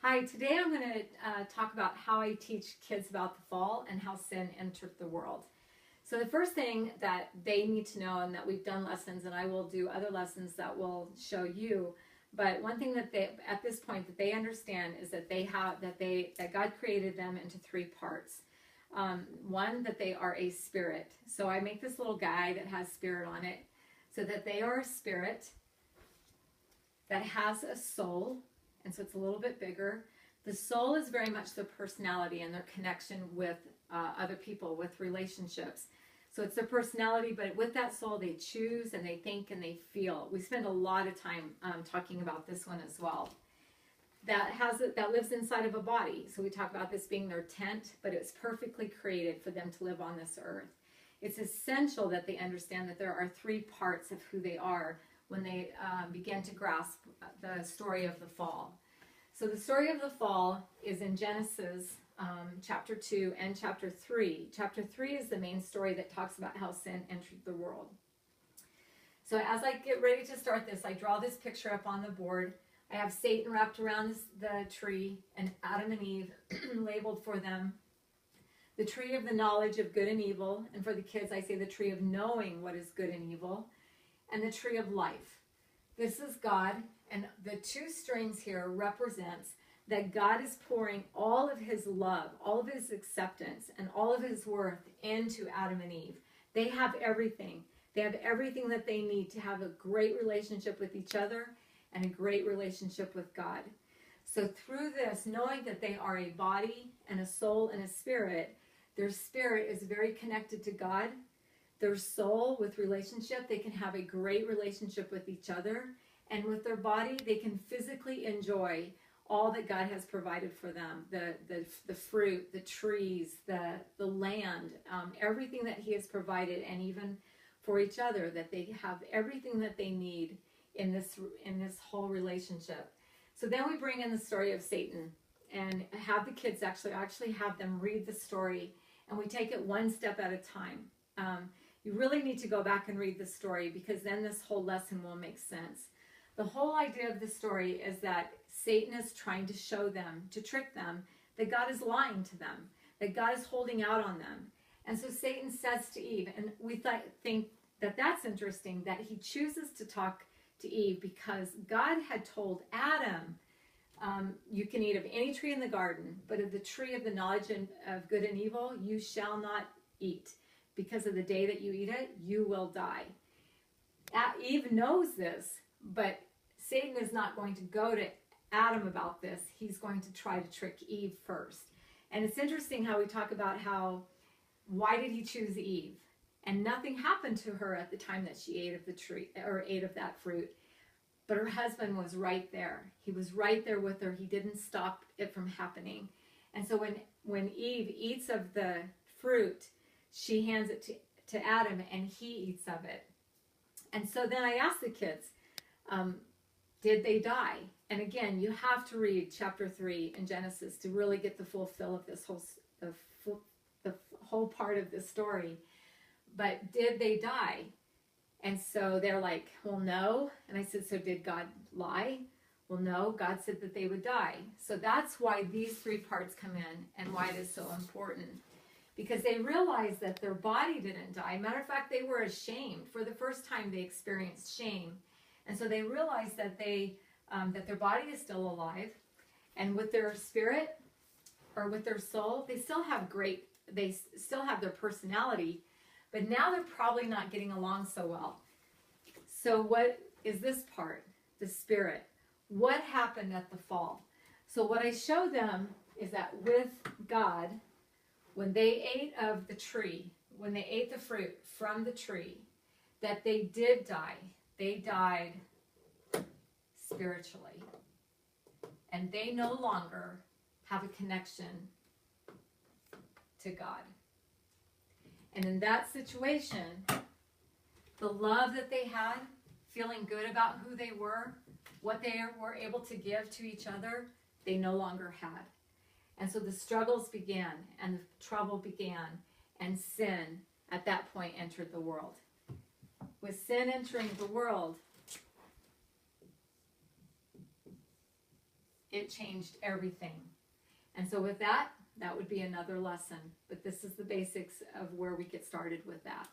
Hi, today I'm going to talk about how I teach kids about the fall and how sin entered the world. So the first thing that they need to know, and that we've done lessons, and I will do other lessons that will show you, but one thing that they, at this point, that they understand is that that God created them into three parts. One, that they are a spirit. So I make this little guy that has spirit on it, so that they are a spirit that has a soul. And so it's a little bit bigger. The soul is very much their personality and their connection with other people, with relationships. So it's their personality, but with that soul, they choose and they think and they feel. We spend a lot of time talking about this one as well. That lives inside of a body. So we talk about this being their tent, but it's perfectly created for them to live on this earth. It's essential that they understand that there are three parts of who they are when they begin to grasp the story of the fall. So the story of the fall is in Genesis chapter 2 and chapter 3. Chapter 3 is the main story that talks about how sin entered the world. So as I get ready to start this, I draw this picture up on the board. I have Satan wrapped around the tree and Adam and Eve labeled for them. The tree of the knowledge of good and evil, and for the kids I say the tree of knowing what is good and evil, and the tree of life. This is God, and the two strings here represents that God is pouring all of his love, all of his acceptance, and all of his worth into Adam and Eve. They have everything. They have everything that they need to have a great relationship with each other and a great relationship with God. So through this, knowing that they are a body and a soul and a spirit, their spirit is very connected to God. Their soul, with relationship, they can have a great relationship with each other. And with their body, they can physically enjoy all that God has provided for them. The fruit, the trees, the land, everything that he has provided, and even for each other, that they have everything that they need in this whole relationship. So then we bring in the story of Satan and have the kids actually have them read the story, and we take it one step at a time. You really need to go back and read the story, because then this whole lesson will make sense. The whole idea of the story is that Satan is trying to show them, to trick them, that God is lying to them, that God is holding out on them. And so Satan says to Eve, and we think that that's interesting, that he chooses to talk to Eve because God had told Adam, you can eat of any tree in the garden, but of the tree of the knowledge of good and evil, you shall not eat. Because of the day that you eat it, you will die. Eve knows this, but Satan is not going to go to Adam about this. He's going to try to trick Eve first. And it's interesting how we talk about why did he choose Eve? And nothing happened to her at the time that she ate of the tree, or ate of that fruit. But her husband was right there. He was right there with her. He didn't stop it from happening. And so when Eve eats of the fruit, she hands it to Adam, and he eats of it. And so then I asked the kids, did they die? And again, you have to read chapter 3 in Genesis to really get the fulfill of this the whole part of this story. But did they die? And so they're like, well, no. And I said, so did God lie? Well, no, God said that they would die. So that's why these three parts come in and why it is so important. Because they realized that their body didn't die. Matter of fact, they were ashamed. For the first time, they experienced shame. And so they realized that that their body is still alive. And with their spirit, or with their soul, they still have their personality. But now they're probably not getting along so well. So what is this part? The spirit. What happened at the fall? So what I show them is that with God, when they ate of the tree, when they ate the fruit from the tree, that they did die. They died spiritually. And they no longer have a connection to God. And in that situation, the love that they had, feeling good about who they were, what they were able to give to each other, they no longer had. And so the struggles began, and the trouble began, and sin at that point entered the world. With sin entering the world, it changed everything. And so with that, that would be another lesson. But this is the basics of where we get started with that.